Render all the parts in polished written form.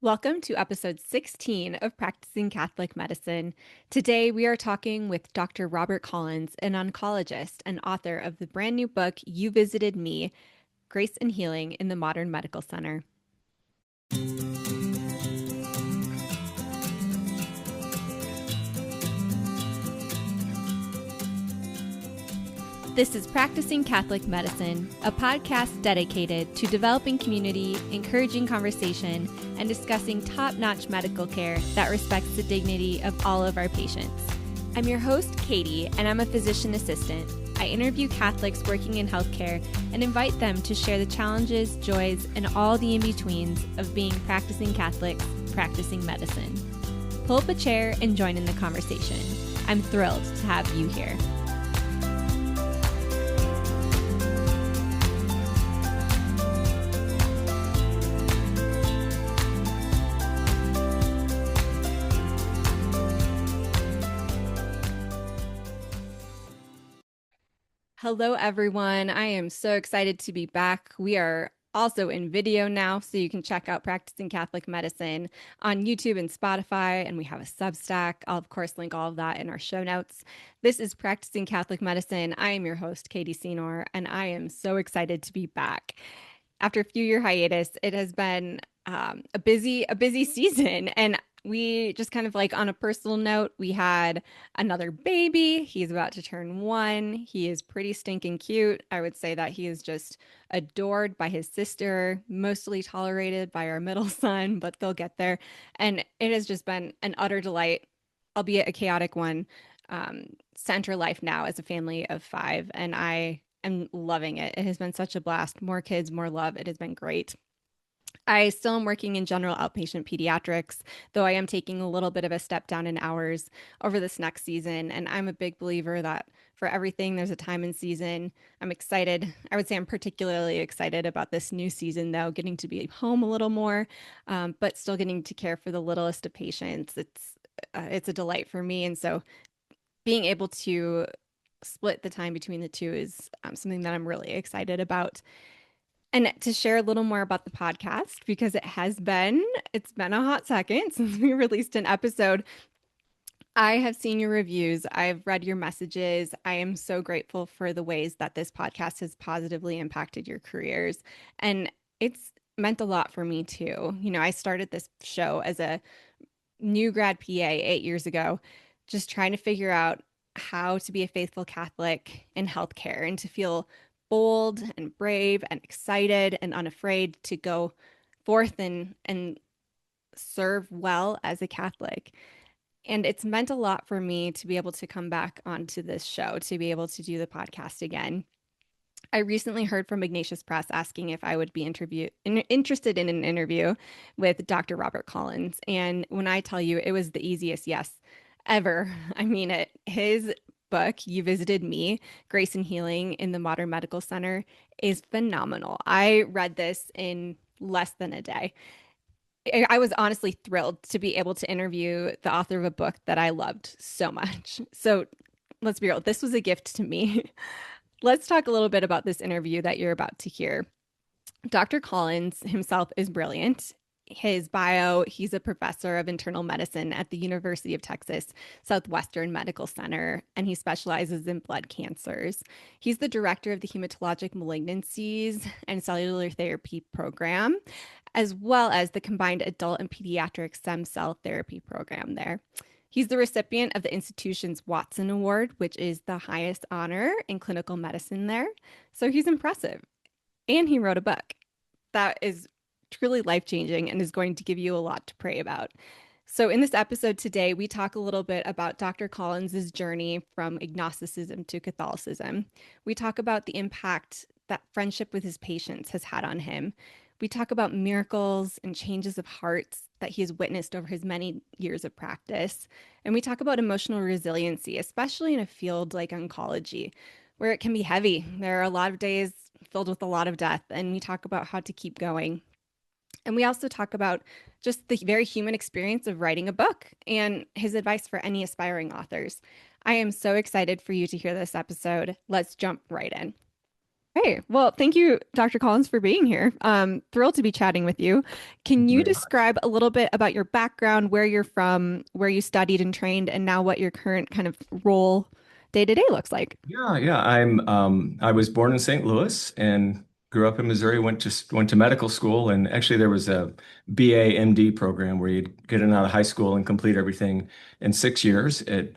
Welcome to episode 16 of Practicing Catholic Medicine. Today we are talking with Dr. Robert Collins, an oncologist and author of the brand new book, You Visited Me, Grace and Healing in the Modern Medical Center. This is Practicing Catholic Medicine, a podcast dedicated to developing community, encouraging conversation, and discussing top-notch medical care that respects the dignity of all of our patients. I'm your host, Katie, and I'm a physician assistant. I interview Catholics working in healthcare and invite them to share the challenges, joys, and all the in-betweens of being practicing Catholics, practicing medicine. Pull up a chair and join in the conversation. I'm thrilled to have you here. Hello, everyone. I am so excited to be back. We are also in video now, so you can check out Practicing Catholic Medicine on YouTube and Spotify, and we have a Substack. I'll, of course, link all of that in our show notes. This is Practicing Catholic Medicine. I am your host, Katie Senor, and I am so excited to be back. After a few-year hiatus, it has been a busy season, and we just kind of like on a personal note, we had another baby. He's about to turn 1. He is pretty stinking cute. I would say that he is just adored by his sister, mostly tolerated by our middle son, but they'll get there. And it has just been an utter delight, albeit a chaotic one, center life now as a family of 5. And I am loving it. It has been such a blast. More kids, more love. It has been great. I still am working in general outpatient pediatrics, though I am taking a little bit of a step down in hours over this next season. And I'm a big believer that for everything, there's a time and season. I'm excited. I would say I'm particularly excited about this new season, though, getting to be home a little more, but still getting to care for the littlest of patients. It's a delight for me. And so being able to split the time between the two is something that I'm really excited about. And to share a little more about the podcast, because it's been a hot second since we released an episode. I have seen your reviews. I've read your messages. I am so grateful for the ways that this podcast has positively impacted your careers. And it's meant a lot for me too. You know, I started this show as a new grad PA 8 years ago, just trying to figure out how to be a faithful Catholic in healthcare and to feel bold and brave and excited and unafraid to go forth and serve well as a Catholic. And it's meant a lot for me to be able to come back onto this show, to be able to do the podcast again. I recently heard from Ignatius Press asking if I would be interested in an interview with Dr. Robert Collins. And when I tell you, it was the easiest yes ever. I mean, his book, You Visited Me, Grace and Healing in the Modern Medical Center, is phenomenal. I read this in less than a day. I was honestly thrilled to be able to interview the author of a book that I loved so much. So let's be real, this was a gift to me. Let's talk a little bit about this interview that you're about to hear. Dr. Collins himself is brilliant. His bio, he's a professor of internal medicine at the University of Texas Southwestern Medical Center, and he specializes in blood cancers. He's the director of the Hematologic Malignancies and Cellular Therapy Program, as well as the combined adult and pediatric stem cell therapy program there. He's the recipient of the institution's Watson Award, which is the highest honor in clinical medicine there. So he's impressive. And he wrote a book that is truly life-changing and is going to give you a lot to pray about. So in this episode today, we talk a little bit about Dr. Collins's journey from agnosticism to Catholicism. We talk about the impact that friendship with his patients has had on him. We talk about miracles and changes of hearts that he has witnessed over his many years of practice. And we talk about emotional resiliency, especially in a field like oncology, where it can be heavy. There are a lot of days filled with a lot of death, and we talk about how to keep going. And we also talk about just the very human experience of writing a book and his advice for any aspiring authors. I am so excited for you to hear this episode. Let's jump right in. Hey, well, thank you, Dr. Collins, for being here. Thrilled to be chatting with you. Can Thank you you very much. describe a little bit about your background, where you're from, where you studied and trained, and now what your current kind of role day to day looks like? Yeah. I was born in St. Louis and grew up in Missouri. Went to medical school, and actually there was a BA MD program where you'd get in out of high school and complete everything in 6 years at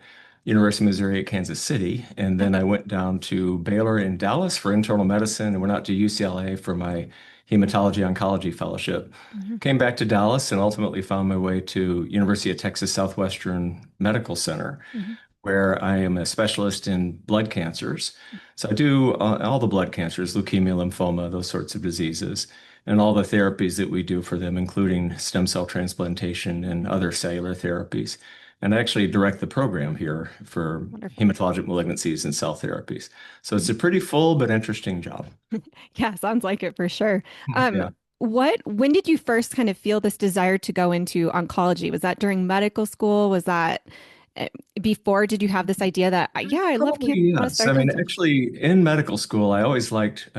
University of Missouri at Kansas City. And then Okay. I went down to Baylor in Dallas for internal medicine and went out to UCLA for my hematology oncology fellowship. Hmm. Came back to Dallas and ultimately found my way to University of Texas Southwestern Medical Center, Hmm. where I am a specialist in blood cancers. So I do all the blood cancers, leukemia, lymphoma, those sorts of diseases, and all the therapies that we do for them, including stem cell transplantation and other cellular therapies. And I actually direct the program here for Wonderful. hematologic malignancies and cell therapies. So it's Mhm. a pretty full but interesting job. Yeah, sounds like it for sure. Um, Yeah. when did you first kind of feel this desire to go into oncology? Was that during medical school? Was that uh, before? Did you have this idea that, yeah, I love Probably cancer, I want to yes. I start mean, doing something? actually, in medical school, I always liked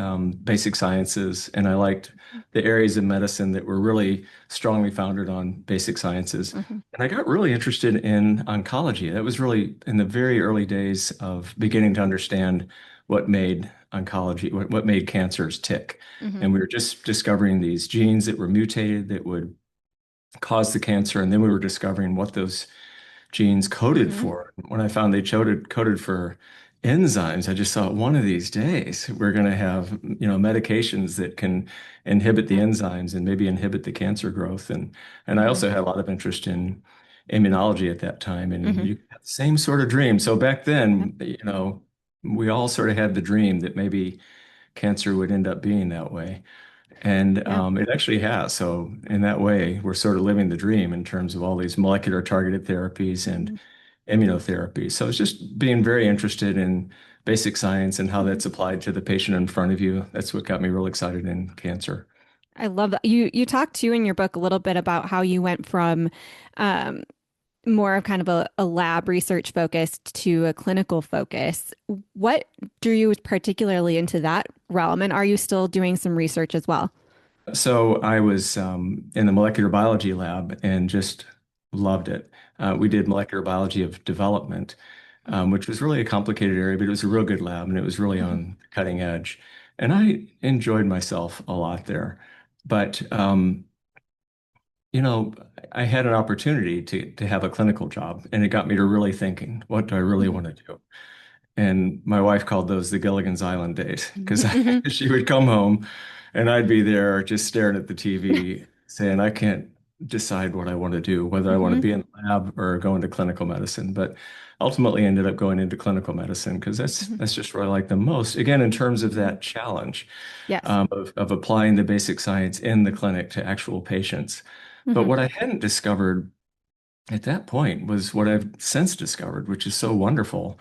basic sciences, and I liked the areas of medicine that were really strongly founded on basic sciences. Hmm. And I got really interested in oncology. That was really in the very early days of beginning to understand what made oncology, what made cancers tick. Hmm. And we were just discovering these genes that were mutated that would cause the cancer, and then we were discovering what those genes coded Hmm. for. When I found they coded for enzymes, I just thought one of these days we're going to have, medications that can inhibit the Yeah. enzymes and maybe inhibit the cancer growth. And I Hmm. also had a lot of interest in immunology at that time, and Hmm. you had the same sort of dream. So back Yep. then, we all sort of had the dream that maybe cancer would end up being that way. And Yeah. it actually has. So in that way, we're sort of living the dream in terms of all these molecular targeted therapies and Hmm. immunotherapy. So it's just being very interested in basic science and how Hmm. that's applied to the patient in front of you. That's what got me real excited in cancer. I love that. You talked too in your book a little bit about how you went from um, more of kind of a lab research focused to a clinical focus. What drew you particularly into that realm? And are you still doing some research as well? So I was in the molecular biology lab and just loved it. We Mhm. did molecular biology of development, Mhm. which was really a complicated area, but it was a real good lab and it was really Mhm. on the cutting edge. And I enjoyed myself a lot there. But you know, I had an opportunity to have a clinical job, and it got me to really thinking, what do I really Mhm. want to do? And my wife called those the Gilligan's Island days because Mhm. she would come home and I'd be there just staring at the TV saying, I can't decide what I want to do, whether I want to Mhm. be in the lab or go into clinical medicine. But ultimately ended up going into clinical medicine because that's Mhm. that's just what I like the most. Again, in terms of Mhm. that challenge Yes. of applying the basic science in the clinic to actual patients. But Mhm. what I hadn't discovered at that point was what I've since discovered, which is so wonderful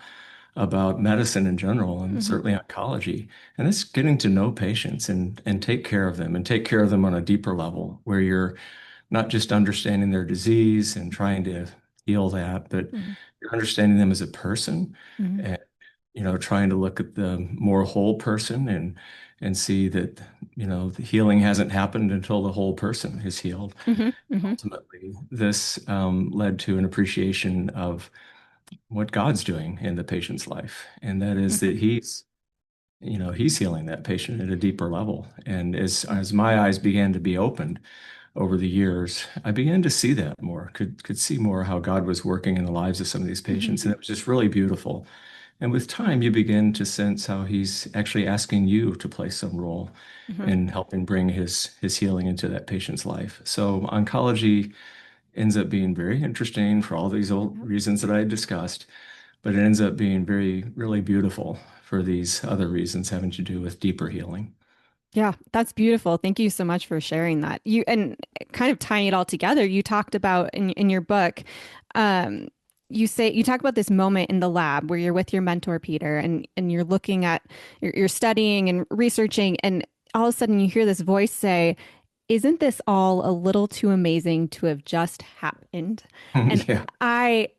about medicine in general and Mhm. certainly oncology. And it's getting to know patients and take care of them and take care of them on a deeper level where you're not just understanding their disease and trying to heal that, but Mhm. you're understanding them as a person Mhm. and trying to look at the more whole person and see that, the healing hasn't happened until the whole person is healed. Mhm. Mhm. Ultimately, this led to an appreciation of what God's doing in the patient's life, and that is Mhm. that he's healing that patient at a deeper level. And Mhm. as my eyes began to be opened over the years, I began to see that more, could see more how God was working in the lives of some of these Mhm. patients, and it was just really beautiful. And with time, you begin to sense how he's actually asking you to play some role Mhm. in helping bring his healing into that patient's life. So oncology ends up being very interesting for all these old Yep. reasons that I discussed, but it ends up being very, really beautiful for these other reasons having to do with deeper healing. Yeah, that's beautiful. Thank you so much for sharing that. You and kind of tying it all together, you talked about in your book, um, you talk about this moment in the lab where you're with your mentor, Peter, and you're looking at you're studying and researching, and all of a sudden you hear this voice say, "Isn't this all a little too amazing to have just happened?" And Yeah. I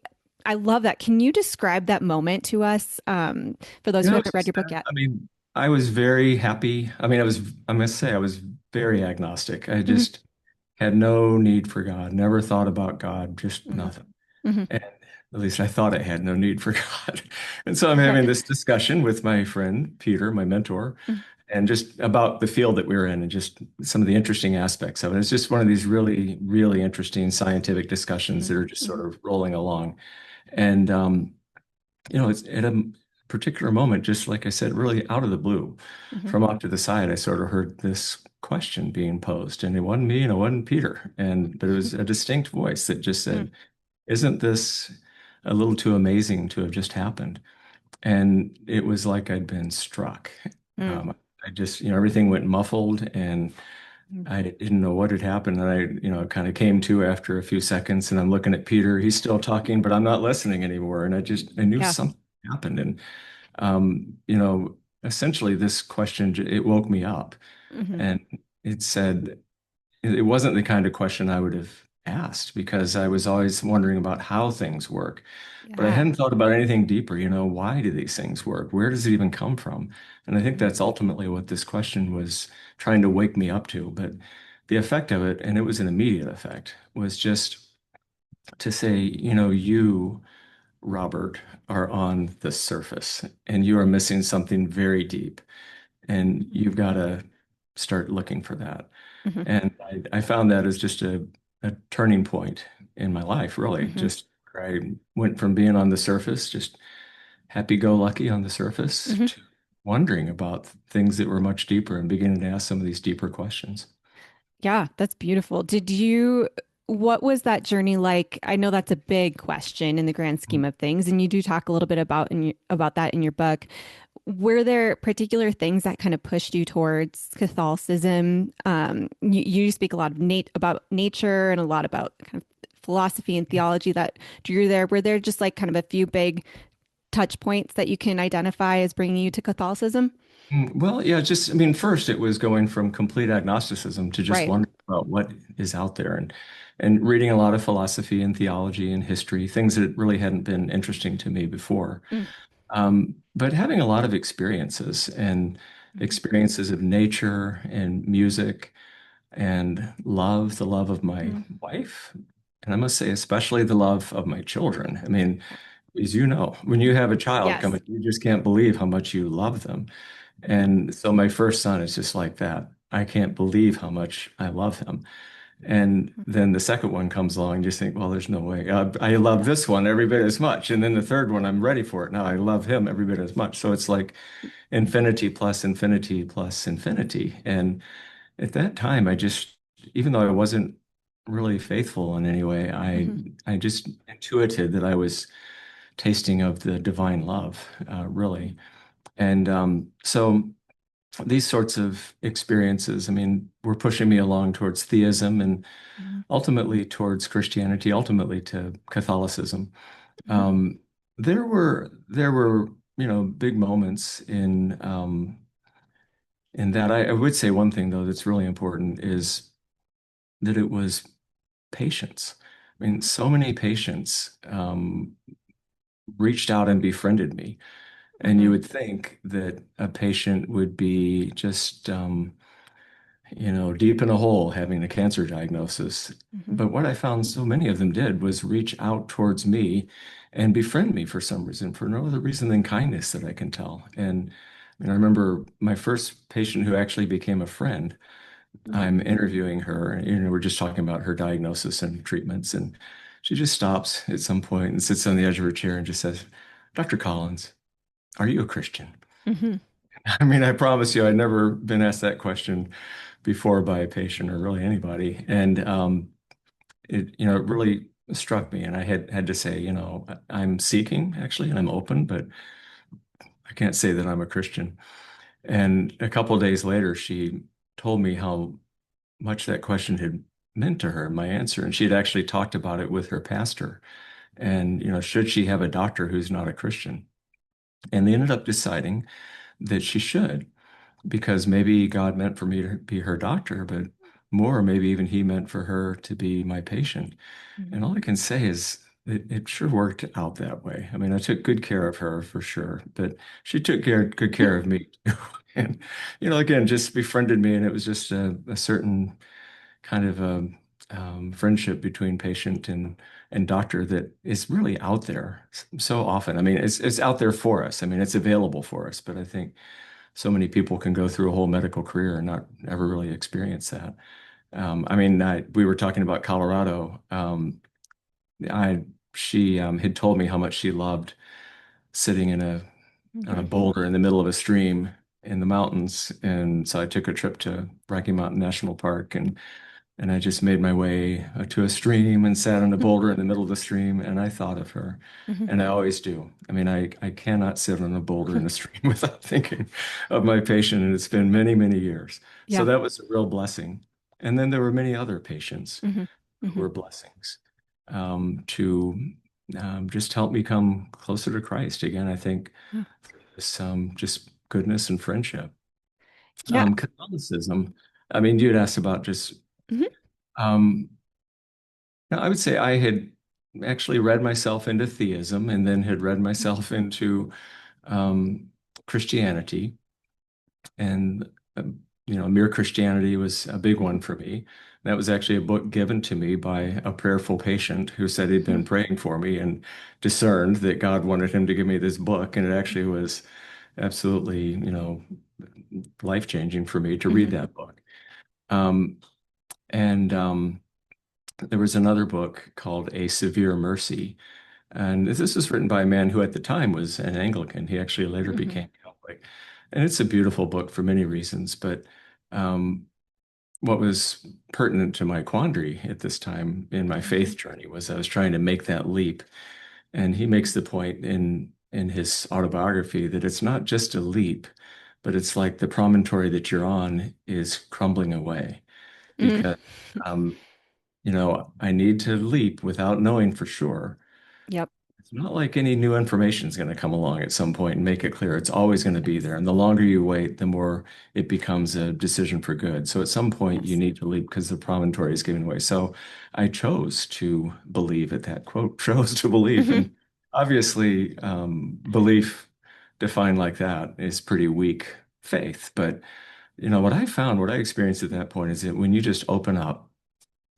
I love that. Can you describe that moment to us, for those who It haven't was read your book sad. yet? I mean, I was very happy. I mean, I must say, I was very agnostic. I Hmm. just had no need for God, never thought about God, just Hmm. nothing. Hmm. And at least I thought I had no need for God. And so I'm Okay. having this discussion with my friend, Peter, my mentor, Mm. and just about the field that we're in and just some of the interesting aspects of it. It's just one of these really, really interesting scientific discussions Mhm, that are just mhm, sort of rolling along. And, it's at a particular moment, just like I said, really out of the blue, mhm, from off to the side, I sort of heard this question being posed, and it wasn't me and it wasn't Peter, but it was a distinct voice that just mhm, said, "Isn't this a little too amazing to have just happened?" And it was like I'd been struck. mm, I just, everything went muffled, and mm. I didn't know what had happened. And kind of came to after a few seconds, and I'm looking at Peter. He's still talking, but I'm not listening anymore. And I knew Yeah. something happened. And, essentially this question, it woke me up, Mhm. and it said, it wasn't the kind of question I would have asked because I was always wondering about how things work. But I Yeah. hadn't thought about anything deeper. Why do these things work? Where does it even come from? And I think Mhm, that's ultimately what this question was trying to wake me up to. But the effect of it, and it was an immediate effect, was just to say, you, Robert, are on the surface and you are missing something very deep, and you've got to start looking for that. mhm, And I found that as just a turning point in my life, really. mhm, Just where I went from being on the surface, just happy-go-lucky on the surface, mhm. to wondering about things that were much deeper and beginning to ask some of these deeper questions. Yeah, that's beautiful. What was that journey like? I know that's a big question in the grand scheme of things, and you do talk a little bit about that in your book. Were there particular things that kind of pushed you towards Catholicism? You speak a lot of about nature and a lot about kind of philosophy and theology that drew there. Were there just like kind of a few big touch points that you can identify as bringing you to Catholicism? Well, yeah, just, I mean, first it was going from complete agnosticism to just Right. wondering about what is out there, and reading a lot of philosophy and theology and history, things that really hadn't been interesting to me before. Mm, But having a lot of experiences, and mhm, experiences of nature and music and love, the love of my mhm. wife, and I must say, especially the love of my children. I mean, as you know, when you have a child Yes. coming, you just can't believe how much you love them. And so my first son is just like that. I can't believe how much I love him. And then the second one comes along, and you just think, well, there's no way. I love this one every bit as much. And then the third one, I'm ready for it now. I love him every bit as much. So it's like infinity plus infinity plus infinity. And at that time, even though I wasn't really faithful in any way, Mhm, I just intuited that I was tasting of the divine love, really. And so these sorts of experiences, I mean, were pushing me along towards theism and mhm, ultimately towards Christianity, ultimately to Catholicism. mhm, Um, there were big moments in that. I would say one thing though that's really important is that it was patience. I mean, so many patients reached out and befriended me, and you mhm, would think that a patient would be just deep in a hole having a cancer diagnosis. mhm, But what I found so many of them did was reach out towards me and befriend me for some reason, for no other reason than kindness that I can tell. And I remember my first patient who actually became a friend. mhm, I'm interviewing her, we're just talking about her diagnosis and treatments. And she just stops at some point and sits on the edge of her chair and just says, "Dr. Collins, are you a Christian?" mhm, I mean, I promise you, I'd never been asked that question before by a patient or really anybody. And it really struck me. And I had to say, I'm seeking actually, and I'm open, but I can't say that I'm a Christian. And a couple of days later, she told me how much that question had meant to her, my answer. And she had actually talked about it with her pastor. And, should she have a doctor who's not a Christian? And they ended up deciding that she should, because maybe God meant for me to be her doctor, but more, maybe even he meant for her to be my patient. mhm. And all I can say is it sure worked out that way. I mean, I took good care of her for sure, but she took good care of me too. And, again, just befriended me. And it was just a certain kind of a friendship between patient and doctor that is really out there so often. I mean, it's out there for us. I mean, it's available for us, but I think so many people can go through a whole medical career and not ever really experience that. I mean, we were talking about Colorado. I She had told me how much she loved sitting on a Hmm. boulder in the middle of a stream in the mountains, and so I took a trip to Rocky Mountain National Park, and I just made my way to a stream and sat on a boulder in the middle of the stream, and I thought of her. Hmm. And I always do. I mean, I cannot sit on a boulder in a stream without thinking of my patient, and it's been many, many years. So Yeah. that was a real blessing. And then there were many other patients Hmm. who Hmm. were blessings to just help me come closer to Christ. Again, I think Yeah. some just goodness and friendship. Yeah. Catholicism, I mean, you had asked about just Hmm. um, now, I would say I had actually read myself into theism and then had read myself into um, Christianity. And, Mere Christianity was a big one for me. That was actually a book given to me by a prayerful patient who said he'd been praying for me and discerned that God wanted him to give me this book. And it actually was absolutely, life-changing for me to read Hmm. that book. Um, and There was another book called A Severe Mercy. And this was written by a man who at the time was an Anglican. He actually later Hmm. became Catholic. And it's a beautiful book for many reasons. But um, what was pertinent to my quandary at this time in my faith journey was I was trying to make that leap. And he makes the point in his autobiography that it's not just a leap, but it's like the promontory that you're on is crumbling away Hmm. because um, I need to leap without knowing for sure. Yep. It's not like any new information is going to come along at some point and make it clear. It's always going to be there. And the longer you wait, the more it becomes a decision for good. So at some point, you Yes. need to leap because the promontory is giving way. So I chose to believe at that quote, chose to believe. Hmm. And obviously, belief defined like that is pretty weak faith. But, what I found, what I experienced at that point is that when you just open up,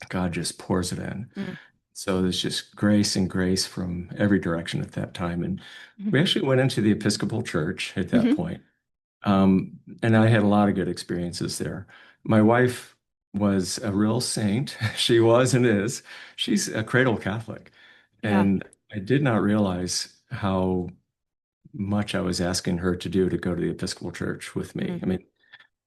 God just pours it in. Hmm. So there's just grace and grace from every direction at that time. And Hmm. we actually went into the Episcopal Church at that Hmm. point. And I had a lot of good experiences there. My wife was a real saint. She was and is. She's a cradle Catholic. Yeah. And I did not realize how much I was asking her to do to go to the Episcopal Church with me. I mean,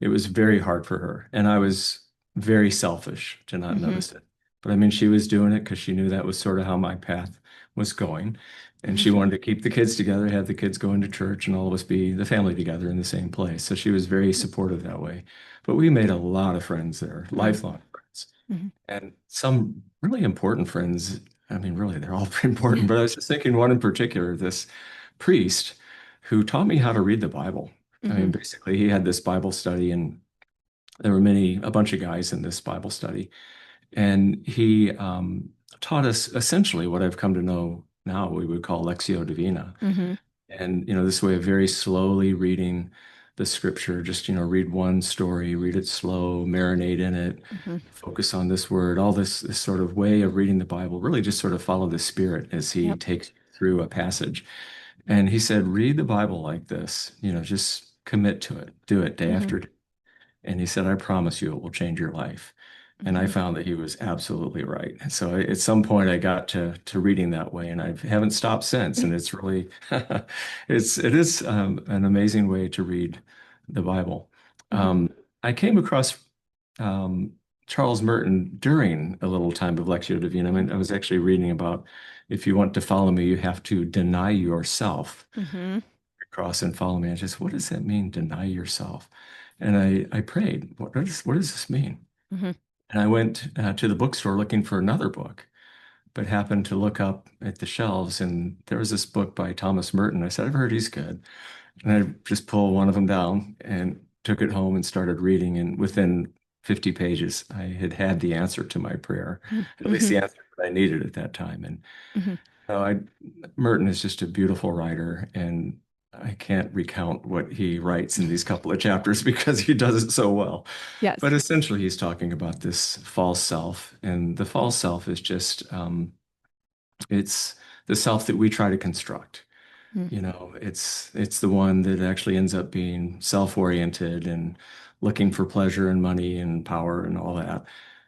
it was very hard for her. And I was very selfish to not Hmm. notice it. But I mean, she was doing it because she knew that was sort of how my path was going. And Hmm. she wanted to keep the kids together, have the kids going to church, and all of us be the family together in the same place. So she was very supportive that way. But we made a lot of friends there, Hmm. lifelong friends, Hmm. and some really important friends. I mean, really, they're all pretty important. But I was just thinking one in particular, this priest who taught me how to read the Bible. I Hmm. mean, basically, he had this Bible study, and there were a bunch of guys in this Bible study, and he taught us essentially what I've come to know now we would call Lectio Divina. Hmm. And, this way of very slowly reading the scripture, just, read one story, read it slow, marinate in it, Hmm. focus on this word, all this sort of way of reading the Bible, really just sort of follow the Spirit as he Yep. takes you through a passage. And he said, read the Bible like this, just commit to it, do it day Hmm. after day. And he said, I promise you it will change your life. And I Hmm. found that he was absolutely right. And so at some point I got to reading that way and I haven't stopped since. And it's really, it is an amazing way to read the Bible. Hmm. I came across um, Charles Merton during a little time of Lectio Divina. I mean, I was actually reading about if you want to follow me, you have to deny yourself Hmm. cross and follow me. I just, what does that mean? Deny yourself. And I prayed, what does this mean? Hmm. And I went to the bookstore looking for another book, but happened to look up at the shelves and there was this book by Thomas Merton. I said, I've heard he's good. And I just pulled one of them down and took it home and started reading. And within 50 pages, I had the answer to my prayer, at least Hmm. the answer that I needed at that time. And Hmm. uh, I, Merton is just a beautiful writer and I can't recount what he writes in these couple of chapters because he does it so well. Yes. But essentially, he's talking about this false self, and the false self is just it's the self that we try to construct. Mm-hmm. It's the one that actually ends up being self-oriented and looking for pleasure and money and power and all that.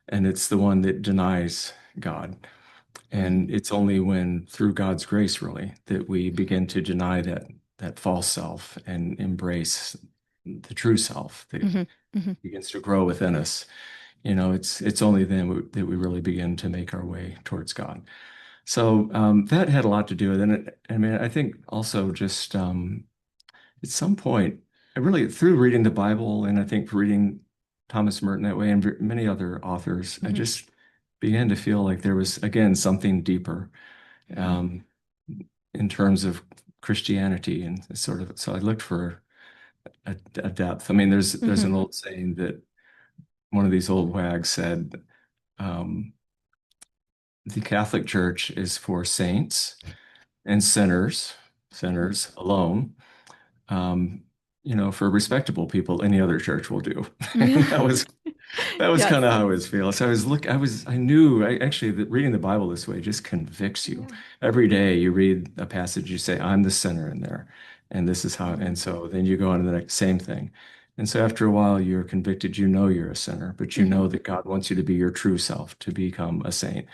And it's the one that denies God. And it's only when through God's grace, really, that we begin to deny that false self and embrace the true self that Hmm. Hmm. begins to grow within us. It's only then that we really begin to make our way towards God. So that had a lot to do with it. I mean, I think also just at some point, I really through reading the Bible and I think reading Thomas Merton that way and many other authors, I Hmm. just began to feel like there was again something deeper Hmm. um, in terms of Christianity and sort of. So I looked for a depth. I mean, there's Hmm. an old saying that one of these old wags said, um, "The Catholic Church is for saints and sinners alone. Um, for respectable people, any other church will do." And that was Yes. kind of how I was feeling. So I knew actually that reading the Bible this way just convicts you. Yeah. Every day you read a passage, you say, I'm the sinner in there. And this is how, Mhm. and so then you go on to the next same thing. And so after a while, you're convicted, you know you're a sinner, but you Mhm. know that God wants you to be your true self, to become a saint.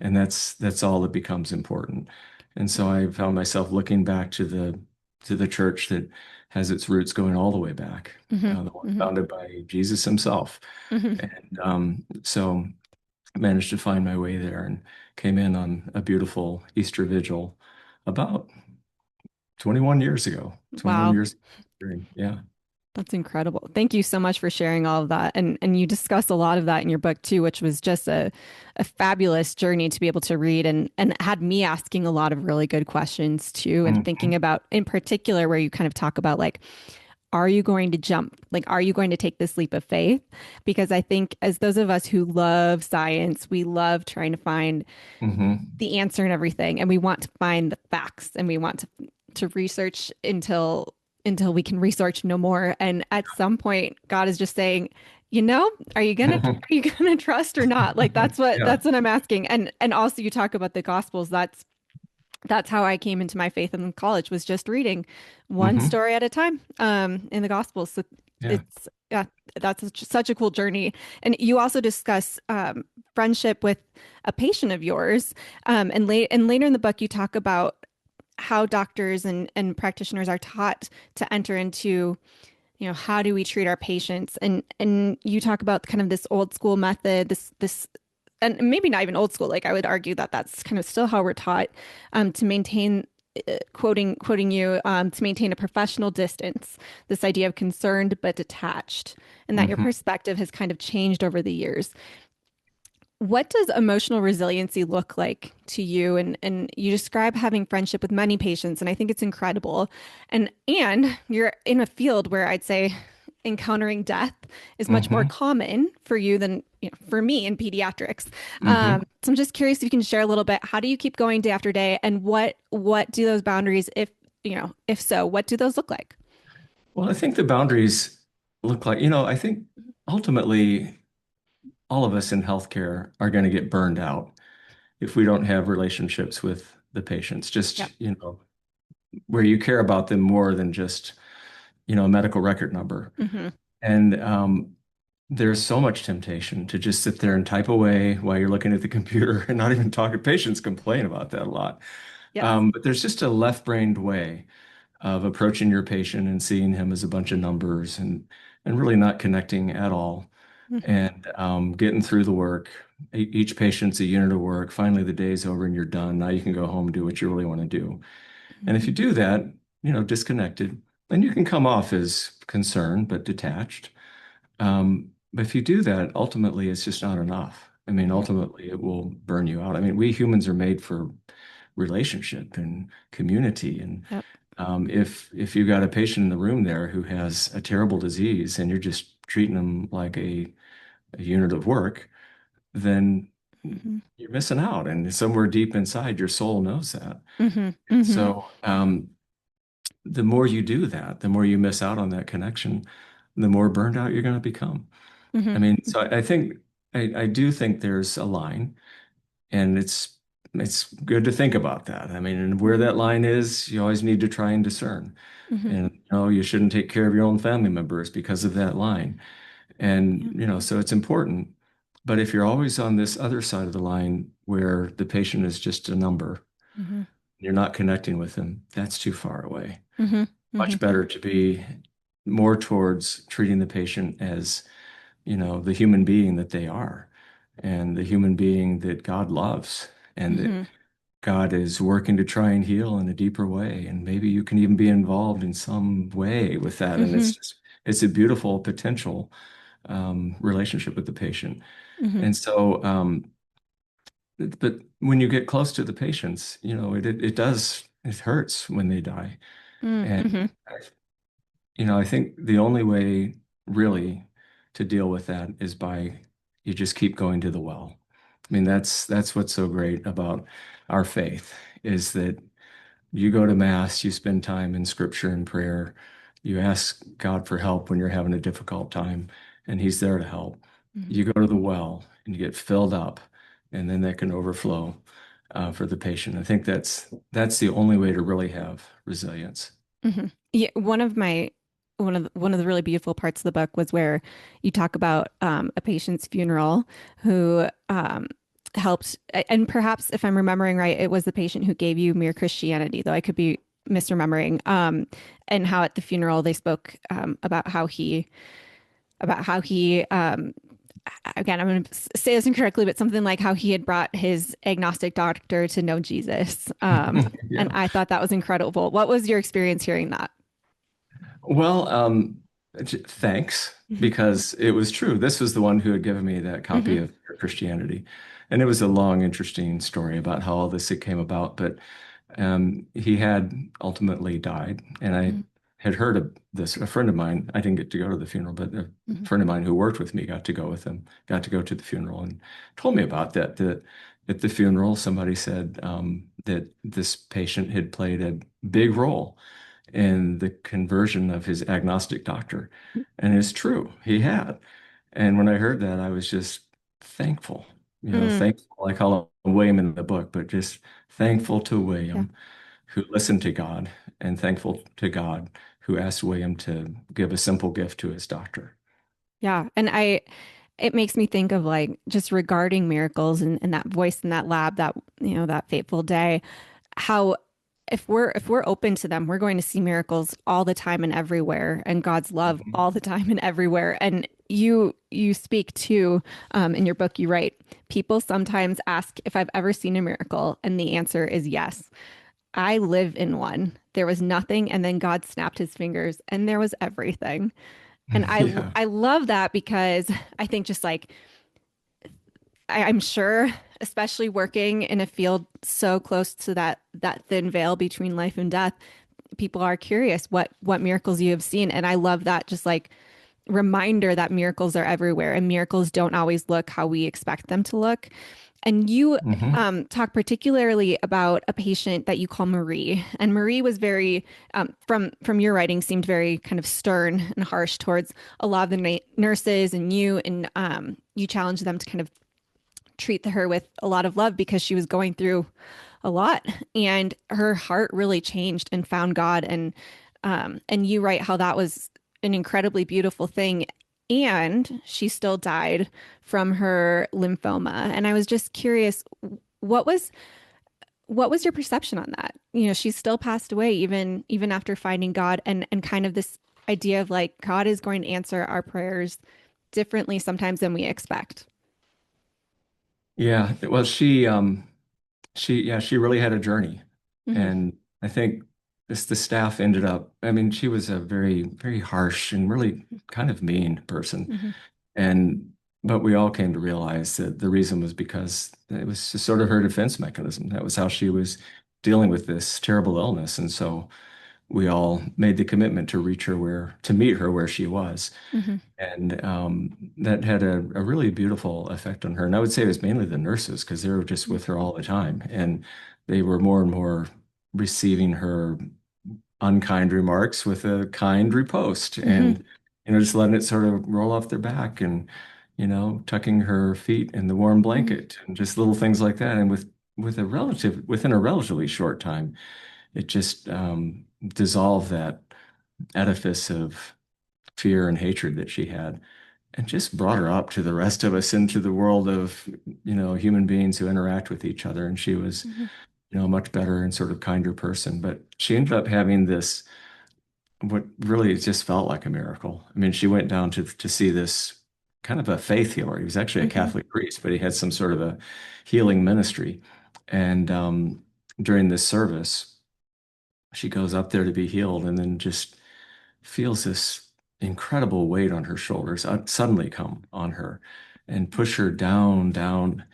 And that's all that becomes important. And so I found myself looking back to the church that has its roots going all the way back, Mhm. the one Mhm. founded by Jesus himself. Mhm. And so I managed to find my way there and came in on a beautiful Easter vigil about 21 years ago. 21 Wow. years. Yeah. That's incredible. Thank you so much for sharing all of that. And you discuss a lot of that in your book too, which was just a fabulous journey to be able to read and had me asking a lot of really good questions too, and thinking Mhm. about in particular where you kind of talk about like, are you going to jump? Like, are you going to take this leap of faith? Because I think as those of us who love science, we love trying to find Mhm. the answer and everything, and we want to find the facts and we want to research until we can research no more. And at some point, God is just saying, are you gonna trust or not? Like Yeah. that's what I'm asking. And also you talk about the Gospels. That's how I came into my faith in college, was just reading one Hmm. story at a time in the Gospels. So Yeah. it's yeah, that's such a cool journey. And you also discuss friendship with a patient of yours, and later in the book you talk about how doctors and practitioners are taught to enter into, how do we treat our patients, and you talk about kind of this old school method, this and maybe not even old school. Like I would argue that that's kind of still how we're taught, to maintain, quoting you, to maintain a professional distance. This idea of concerned but detached, and that your Hmm. perspective has kind of changed over the years. What does emotional resiliency look like to you? And you describe having friendship with many patients, and I think it's incredible. And you're in a field where I'd say encountering death is much more Hmm. common for you than, for me in pediatrics. Hmm. So I'm just curious if you can share a little bit. How do you keep going day after day, and what do those boundaries, if so, what do those look like? Well, I think the boundaries look like, I think ultimately all of us in healthcare are going to get burned out if we don't have relationships with the patients, Yep. just, where you care about them more than just, a medical record number. Hmm. And there's so much temptation to just sit there and type away while you're looking at the computer and not even talk. Patients complain about that a lot. Yes. But there's just a left-brained way of approaching your patient and seeing him as a bunch of numbers and really not connecting at all Hmm. and getting through the work. Each patient's a unit of work. Finally, the day's over and you're done. Now you can go home and do what you really want to do. And if you do that, disconnected, then you can come off as concerned but detached. But if you do that, ultimately, it's just not enough. I mean, Hmm. ultimately, it will burn you out. I mean, we humans are made for relationship and community. And Yep. if you've got a patient in the room there who has a terrible disease and you're just treating them like a unit of work, then Hmm. you're missing out. And somewhere deep inside, your soul knows that. Hmm. Hmm. So the more you do that, the more you miss out on that connection, the more burned out you're going to become. I Hmm. mean, so I think I do think there's a line, and it's good to think about that. I mean, and where Hmm. that line is, you always need to try and discern. Hmm. And you shouldn't take care of your own family members because of that line. Yeah. And so it's important. But if you're always on this other side of the line where the patient is just a number, Hmm. you're not connecting with them, that's too far away. Hmm. Hmm. Much better to be more towards treating the patient as, the human being that they are, and the human being that God loves, and that Hmm. God is working to try and heal in a deeper way. And maybe you can even be involved in some way with that. And Hmm. it's a beautiful potential relationship with the patient. Hmm. And so, but when you get close to the patients, it hurts when they die. And Hmm. I think the only way really to deal with that is by you just keep going to the well. I mean, that's what's so great about our faith is that you go to mass, you spend time in scripture and prayer, you ask God for help when you're having a difficult time, and He's there to help. Hmm. You go to the well and you get filled up, and then that can overflow for the patient. I think that's the only way to really have resilience. Hmm. Yeah, one of the really beautiful parts of the book was where you talk about a patient's funeral who helped, and perhaps if I'm remembering right, it was the patient who gave you Mere Christianity, though I could be misremembering. And how at the funeral they spoke about how he again, I'm going to say this incorrectly, but something like how he had brought his agnostic doctor to know Jesus. And Yeah. I thought that was incredible. What was your experience hearing that? Well, thanks, Hmm. because it was true. This was the one who had given me that copy Hmm. of Christianity. And it was a long, interesting story about how all this came about. But he had ultimately died. And I Hmm. had heard of this. A friend of mine, I didn't get to go to the funeral, but a Hmm. friend of mine who worked with me got to go with him, got to go to the funeral and told me about that at the funeral, somebody said that this patient had played a big role in the conversion of his agnostic doctor. And it's true, he had. And when I heard that, I was just thankful, Mm, thankful. I call him William in the book, but just thankful to yeah. William who listened to God and thankful to God who asked William to give a simple gift to his doctor. Yeah. It makes me think of like just regarding miracles and that voice in that lab, that, that fateful day, how if we're open to them, we're going to see miracles all the time and everywhere, and God's love Mhm. all the time and everywhere. And you speak to in your book, you write, people sometimes ask if I've ever seen a miracle, and the answer is yes. I live in one. There was nothing, and then God snapped his fingers, and there was everything. And Yeah. I love that because I think just like I'm sure, especially working in a field so close to that thin veil between life and death, people are curious what miracles you have seen. And I love that just like reminder that miracles are everywhere and miracles don't always look how we expect them to look. And you Hmm. talk particularly about a patient that you call Marie, and Marie was very, from your writing, seemed very kind of stern and harsh towards a lot of the nurses and you, and you challenged them to kind of treat her with a lot of love because she was going through a lot, and her heart really changed and found God. And you write how that was an incredibly beautiful thing. And she still died from her lymphoma. And I was just curious, what was what was your perception on that? She still passed away even after finding God, and kind of this idea of like God is going to answer our prayers differently sometimes than we expect. Yeah. Well, she really had a journey. Hmm. And I think the staff ended up, I mean, she was a very, very harsh and really kind of mean person. Hmm. And but we all came to realize that the reason was because it was just sort of her defense mechanism. That was how she was dealing with this terrible illness. And so we all made the commitment to meet her where she was. Hmm. And that had a really beautiful effect on her. And I would say it was mainly the nurses because they were just with her all the time. And they were more and more receiving her unkind remarks with a kind riposte, Hmm. and just letting it sort of roll off their back, and tucking her feet in the warm Hmm. blanket, and just little things like that. And within a relatively short time, it just dissolved that edifice of fear and hatred that she had, and just brought her up to the rest of us into the world of human beings who interact with each other. And she was Hmm. a much better and sort of kinder person. But she ended up having this, what really just felt like a miracle. I mean, she went down to see this kind of a faith healer. He was actually a Hmm. Catholic priest, but he had some sort of a healing ministry. And during this service, she goes up there to be healed, and then just feels this incredible weight on her shoulders suddenly come on her and push her down, down,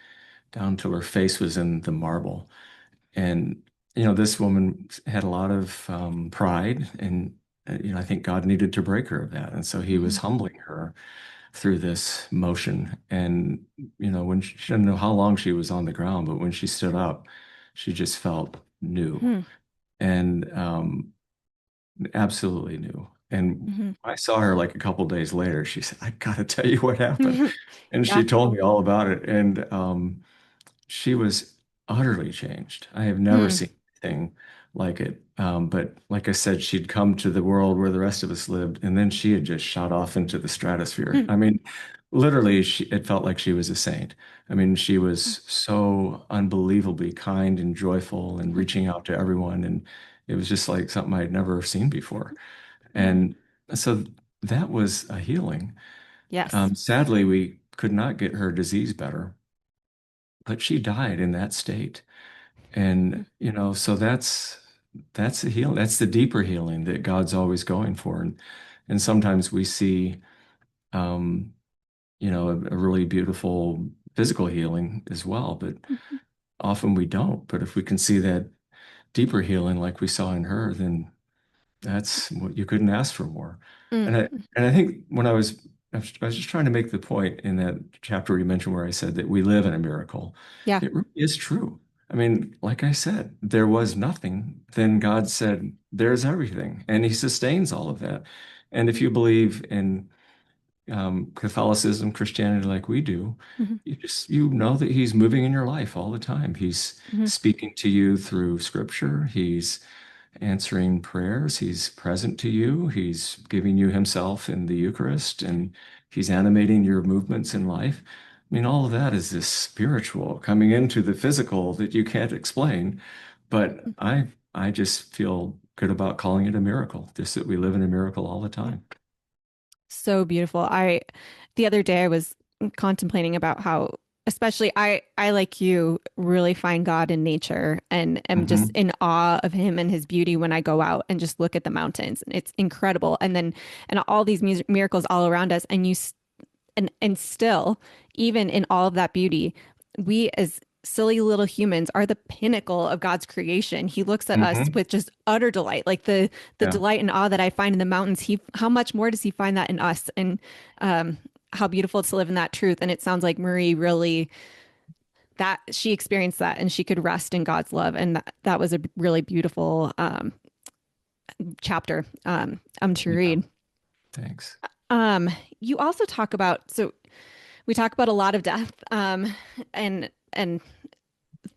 down till her face was in the marble. And, this woman had a lot of pride, and, I think God needed to break her of that. And so he was Hmm. humbling her through this motion. And, when she didn't know how long she was on the ground, but when she stood up, she just felt new Hmm. and absolutely new. And Hmm. I saw her like a couple days later. She said, "I gotta tell you what happened." And Yeah. she told me all about it. And she was utterly changed. I have never Hmm. seen anything like it. But like I said, she'd come to the world where the rest of us lived, and then she had just shot off into the stratosphere. Hmm. I mean, literally, it felt like she was a saint. I mean, she was so unbelievably kind and joyful and reaching out to everyone. And it was just like something I'd never seen before. Hmm. And so that was a healing. Yes. Sadly, we could not get her disease better, but she died in that state. And, so that's the healing. That's the deeper healing that God's always going for. And sometimes we see, um, a really beautiful physical healing as well, but Mhm. often we don't. But if we can see that deeper healing like we saw in her, then that's what you couldn't ask for more. Mm. And I think when I was just trying to make the point in that chapter you mentioned where I said that we live in a miracle. Yeah. It really is true. I mean, like I said, there was nothing. Then God said, there's everything. And he sustains all of that. And if you believe in Catholicism, Christianity, like we do, Hmm. you know that he's moving in your life all the time. He's Hmm. speaking to you through scripture. He's answering prayers. He's present to you. He's giving you himself in the Eucharist, and he's animating your movements in life. I mean, all of that is this spiritual coming into the physical that you can't explain. But I just feel good about calling it a miracle, just that we live in a miracle all the Yeah. time. So beautiful. The other day I was contemplating about how, especially I like you really find God in nature and am just Hmm. in awe of him and his beauty when I go out and just look at the mountains. It's incredible. And all these miracles all around us. And still, even in all of that beauty, we as silly little humans are the pinnacle of God's creation. He looks at us Hmm. with just utter delight, like the Yeah. delight and awe that I find in the mountains. How much more does he find that in us? And how beautiful to live in that truth. And it sounds like Marie really that she experienced that and she could rest in God's love. And that was a really beautiful chapter to Yeah. read. Thanks. Um, you also talk about so we talk about a lot of death and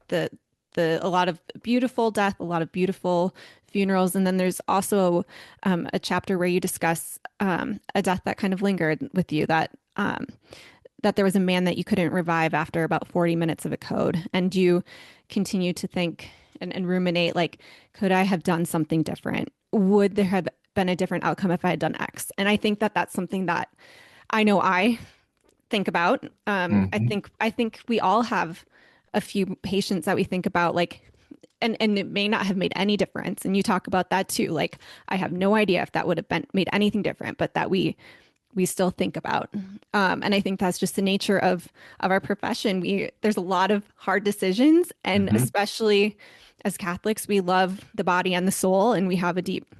the a lot of beautiful death, a lot of beautiful funerals, and then there's also a chapter where you discuss a death that kind of lingered with you that there was a man that you couldn't revive after about 40 minutes of a code, and you continue to think and ruminate like, could I have done something different? Would there have been a different outcome if I had done X? And I think that that's something that I know I think about. Hmm. I think we all have a few patients that we think about like and it may not have made any difference. And you talk about that too. Like I have no idea if that would have been made anything different, but that we still think about. And I think that's just the nature of our profession. There's a lot of hard decisions, and Hmm. especially as Catholics, we love the body and the soul, and we have a deep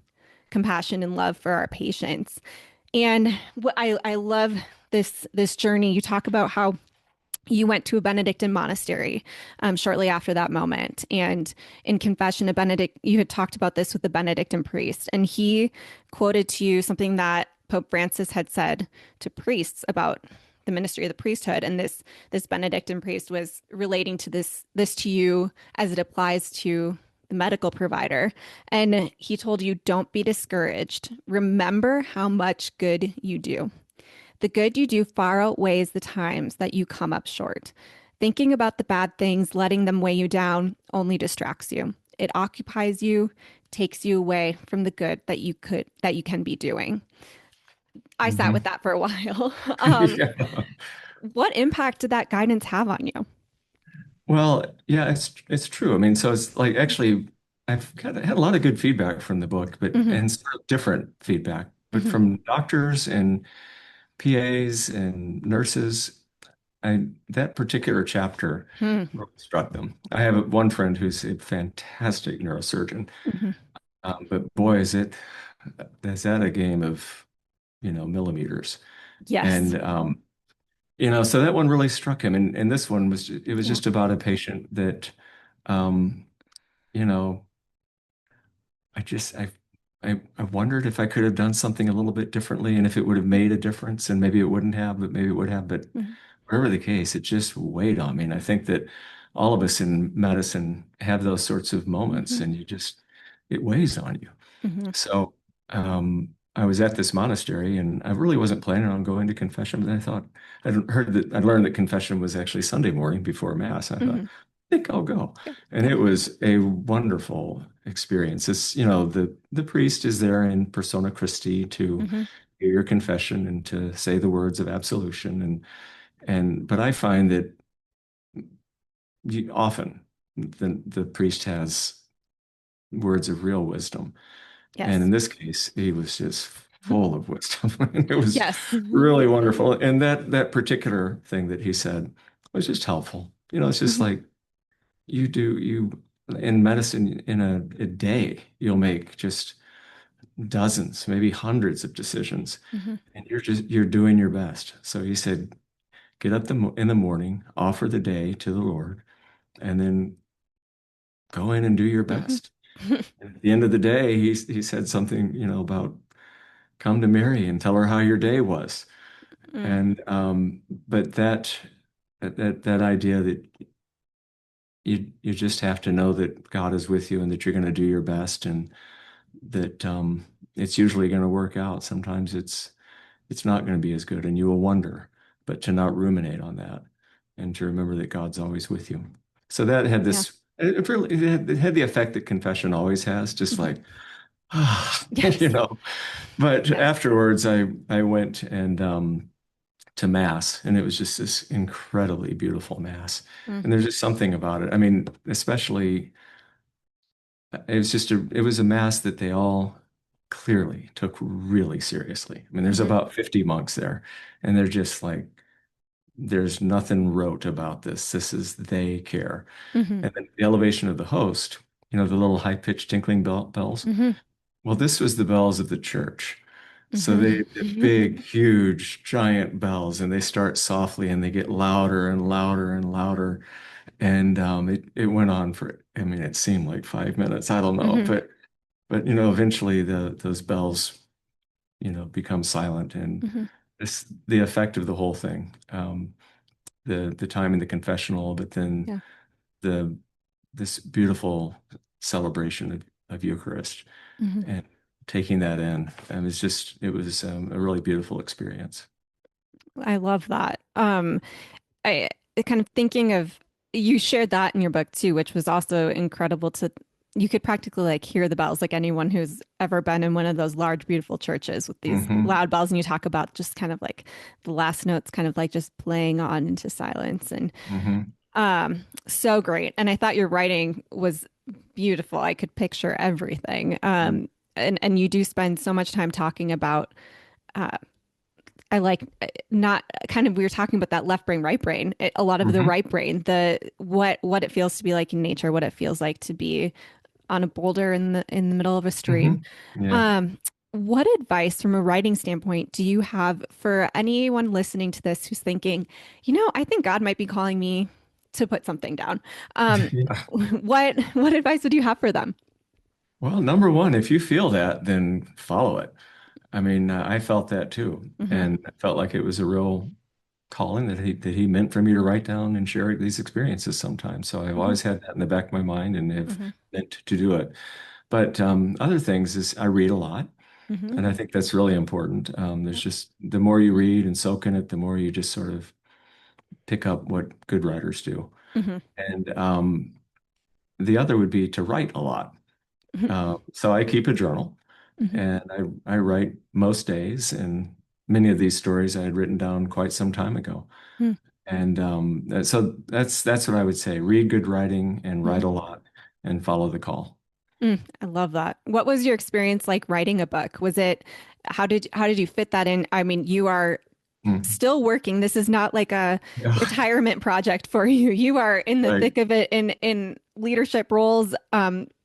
compassion and love for our patients. And what I love this journey. You talk about how you went to a Benedictine monastery shortly after that moment. And in confession, you had talked about this with the Benedictine priest, and he quoted to you something that Pope Francis had said to priests about the ministry of the priesthood. And this Benedictine priest was relating to this to you as it applies to the medical provider. And he told you, don't be discouraged. Remember how much good you do. The good you do far outweighs the times that you come up short. Thinking about the bad things, letting them weigh you down, only distracts you. It occupies you, takes you away from the good that you can be doing. I sat with Hmm. that for a while. Yeah. What impact did that guidance have on you? Well, yeah, it's true. I mean, so it's like actually I've kind of had a lot of good feedback from the book, but Hmm. and sort of different feedback, but Hmm. from doctors and PAs and nurses, that particular chapter Hmm. really struck them. I have one friend who's a fantastic neurosurgeon, Hmm. but boy, is that a game of, millimeters. Yes. And so that one really struck him. And this one it was Yeah. just about a patient that um, you know, I just I wondered if I could have done something a little bit differently and if it would have made a difference, and maybe it wouldn't have, but maybe it would have. But Hmm. whatever the case, it just weighed on me. And I think that all of us in medicine have those sorts of moments, Hmm. and it weighs on you. Hmm. So I was at this monastery, and I really wasn't planning on going to confession, but I learned that confession was actually Sunday morning before Mass. I thought, Hmm. I think I'll go. Yeah. And it was a wonderful experience. The priest is there in persona Christi to Hmm. hear your confession and to say the words of absolution. But I find that often the priest has words of real wisdom. And Yes. in this case, he was just full of wisdom. And it was Yes. really wonderful. And that particular thing that he said was just helpful. It's just Hmm. like you in medicine in a day, you'll make just dozens, maybe hundreds of decisions. Hmm. And you're doing your best. So he said, get up in the morning, offer the day to the Lord, and then go in and do your Hmm. best. And at the end of the day, he said something, about come to Mary and tell her how your day was. Mm. And but that idea that you just have to know that God is with you and that you're going to do your best, and that it's usually going to work out. Sometimes it's not going to be as good, and you will wonder, but to not ruminate on that, and to remember that God's always with you. So that had Yeah. this. It had the effect that confession always has, just Hmm. like ah, you Yes. know. But Yes. afterwards, I went and to Mass, and it was just this incredibly beautiful Mass. Mm. And there's just something about it. I mean, especially it was a Mass that they all clearly took really seriously. I mean, there's Hmm. about 50 monks there, and they're just like, there's nothing rote about this. This is they care. Hmm. And then the elevation of the host, the little high-pitched tinkling bells. Hmm. Well, this was the bells of the church. So they're Hmm. big, huge, giant bells, and they start softly and they get louder and louder and louder. And it went on for, I mean, it seemed like 5 minutes. I don't know, Hmm. but eventually those bells, become silent, and Hmm. the effect of the whole thing, the time in the confessional, but then Yeah. the this beautiful celebration of Eucharist, Hmm. and taking that in. And it was a really beautiful experience. I love that. I kind of thinking of you shared that in your book too, which was also incredible to you could practically like hear the bells, like anyone who's ever been in one of those large, beautiful churches with these Hmm. loud bells, and you talk about just kind of like the last notes kind of like just playing on into silence and Hmm. so great. And I thought your writing was beautiful. I could picture everything. And you do spend so much time talking about uh, I like not kind of we were talking about that left brain, right brain. A lot of the Hmm. right brain, the what it feels to be like in nature, what it feels like to be on a boulder in the middle of a stream. Hmm. Yeah. Um, what advice from a writing standpoint do you have for anyone listening to this who's thinking, I think God might be calling me to put something down? Um, Yeah. what advice would you have for them? Well, number one, if you feel that, then follow it. I mean, I felt that too, Hmm. and I felt like it was a real calling that he meant for me to write down and share these experiences sometimes. So I've Hmm. always had that in the back of my mind and have Hmm. meant to do it. But other things is I read a lot, Hmm. and I think that's really important. There's just the more you read and soak in it, the more you just sort of pick up what good writers do. Hmm. And the other would be to write a lot. So I keep a journal. Hmm. And I write most days, and many of these stories I had written down quite some time ago. Hmm. And so that's what I would say. Read good writing and Hmm. write a lot and follow the call. I love that. What was your experience like writing a book? How did you fit that in? I mean, you are Mm. still working. This is not like a Yeah, retirement project for you. You are in the right. thick of it in leadership roles.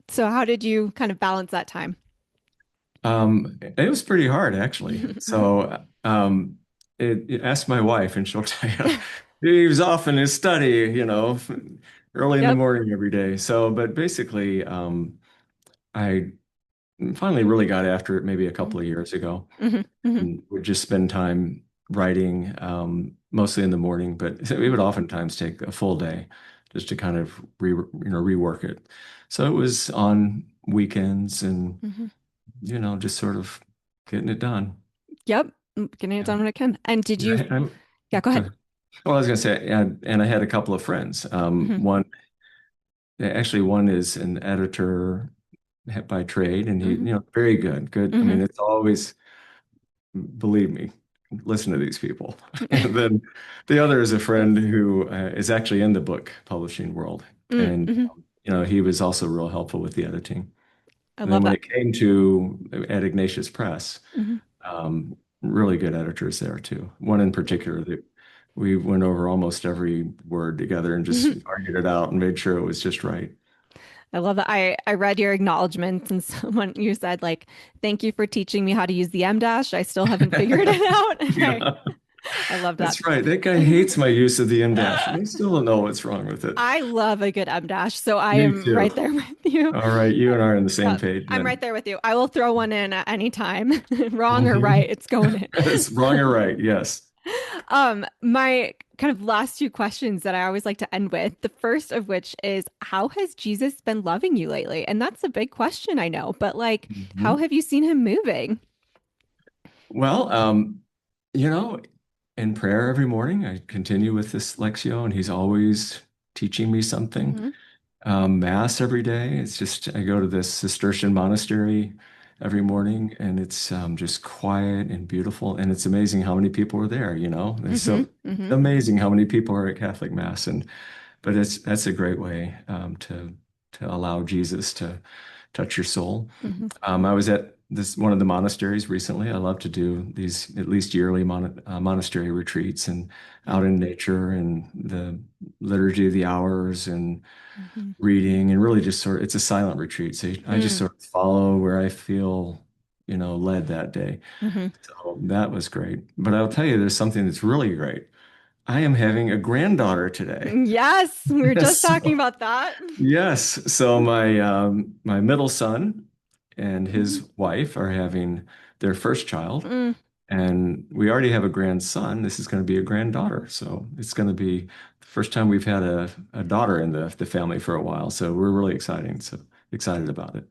So how did you kind of balance that time? It was pretty hard actually. So ask my wife and she'll tell you he was off in his study, early in the Yep. morning every day. So, but basically, I finally really got after it maybe a couple of years ago. Hmm. Hmm. And would just spend time writing, mostly in the morning, but it would oftentimes take a full day just to kind of rework it. So it was on weekends and, Hmm. just sort of getting it done. Yep. Getting it Yeah. done when I can. And did you, Yeah, yeah, go ahead. good. Well, I was going to say, and I had a couple of friends. Hmm. One is an editor by trade, and he, Hmm. very good, good. I Hmm. mean, it's always, believe me, listen to these people. And then the other is a friend who is actually in the book publishing world. And, Hmm. he was also real helpful with the editing. I And then love when that. it came to at Ignatius Press, Hmm. really good editors there too. One in particular that we went over almost every word together and just argued it out and made sure it was just right. I love that. I read your acknowledgments and someone you said like, "Thank you for teaching me how to use the M dash. I still haven't figured it out." And Yeah, I love that. that's right. That guy hates my use of the M dash, and I still don't know what's wrong with it. I love a good M dash, so I Me am too. right there with you. All right, you and I are on the same Yeah, page I'm right then. there with you. I will throw one in at any time, wrong or right, Mhm. it's going in. It's wrong or right, yes. My kind of last two questions that I always like to end with, the first of which is, how has Jesus been loving you lately? And that's a big question, I know, but like, how Mhm. have you seen him moving? Well, you know, in prayer every morning, I continue with this Lectio, and he's always teaching me something. Hmm. Mass every day. It's just, I go to this Cistercian monastery every morning, and it's just quiet and beautiful. And it's amazing how many people are there, It's Hmm. so Hmm. amazing how many people are at Catholic Mass. But that's a great way to allow Jesus to touch your soul. Hmm. I was at this one of the monasteries recently. I love to do these at least yearly monastery retreats and out in nature and the liturgy of the hours and Hmm. reading and really just it's a silent retreat. So I just Hmm. sort of follow where I feel, led that day. Hmm. So that was great. But I'll tell you, there's something that's really great. I am having a granddaughter today. Yes, we were just talking So about that. yes. So my middle son and Mhm. his wife are having their first child, Mm. and we already have a grandson. This is going to be a granddaughter. So it's going to be the first time we've had a daughter in the family for a while. So we're really excited about it.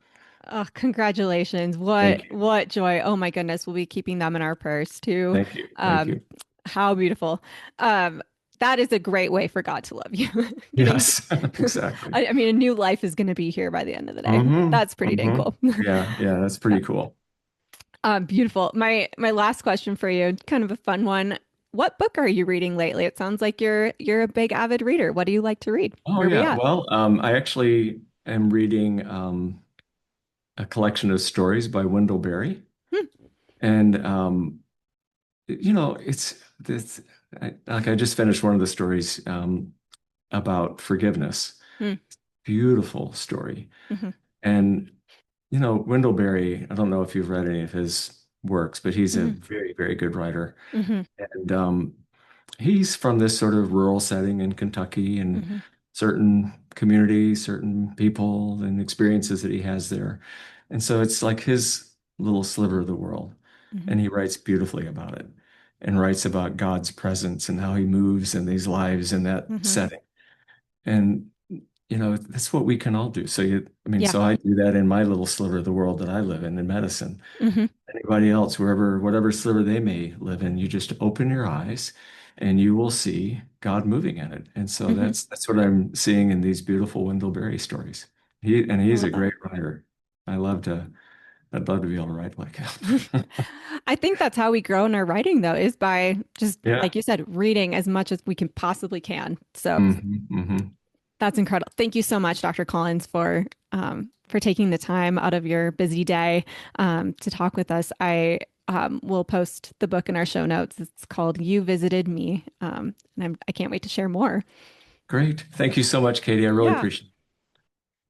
Oh, congratulations. Thank you. What joy. Oh my goodness, we'll be keeping them in our purse too. Thank you. Thank Um, you. how beautiful. Um, that is a great way for God to love you. Getting Yes, exactly. I mean, a new life is going to be here by the end of the day. hmm That's pretty dang hmm cool. Yeah, yeah, that's Yeah. pretty cool. Beautiful. My last question for you, kind of a fun one. What book are you reading lately? It sounds like you're a big avid reader. What do you like to read? Oh Where are we yeah. at? Well, I actually am reading a collection of stories by Wendell Berry. Hmm. And it's like I just finished one of the stories about forgiveness. Hmm. Beautiful story. Hmm. And Wendell I don't know if you've read any of his works, but he's a Hmm. very, very good writer. Hmm. And he's from this sort of rural setting in Kentucky and Hmm. certain communities, certain people and experiences that he has there. And so it's like his little sliver of the world. Hmm. And he writes beautifully about it and writes about God's presence and how he moves in these lives in that Hmm. setting. And that's what we can all do. Yeah. So I do that in my little sliver of the world that I live in medicine. Hmm. Anybody else, whatever sliver they may live in, you just open your eyes and you will see God moving in it. And so Hmm. that's what I'm seeing in these beautiful Wendell stories. I He's love a that. great writer. I love to I'd love to be able to write like that. I think that's how we grow in our writing, though, is by just, Yeah. like you said, reading as much as we can possibly can. So Hmm. that's incredible. Thank you so much, Dr. Collins, for taking the time out of your busy day to talk with us. I will post the book in our show notes. It's called "You Visited Me," and I can't wait to share more. Great. Thank you so much, Katie. I really Yeah, appreciate it.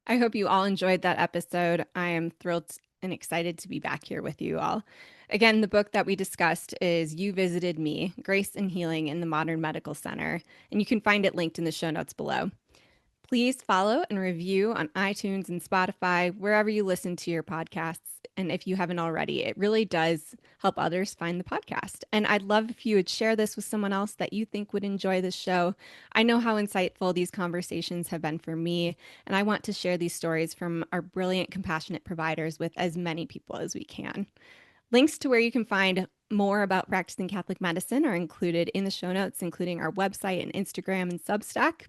I hope you all enjoyed that episode. I am thrilled and excited to be back here with you all. Again, the book that we discussed is You Visited Me: Grace and Healing in the Modern Medical Center, and you can find it linked in the show notes below. Please follow and review on iTunes and Spotify, wherever you listen to your podcasts. And if you haven't already, it really does help others find the podcast. And I'd love if you would share this with someone else that you think would enjoy this show. I know how insightful these conversations have been for me, and I want to share these stories from our brilliant, compassionate providers with as many people as we can. Links to where you can find more about practicing Catholic medicine are included in the show notes, including our website and Instagram and Substack.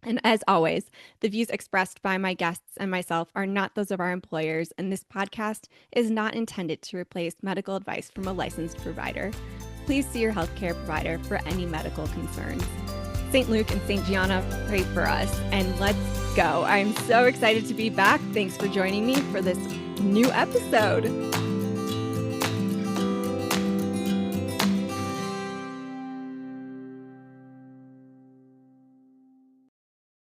And as always, the views expressed by my guests and myself are not those of our employers, and this podcast is not intended to replace medical advice from a licensed provider. Please see your healthcare provider for any medical concerns. St. Luke and St. Gianna, pray for us, and let's go. I'm so excited to be back. Thanks for joining me for this new episode.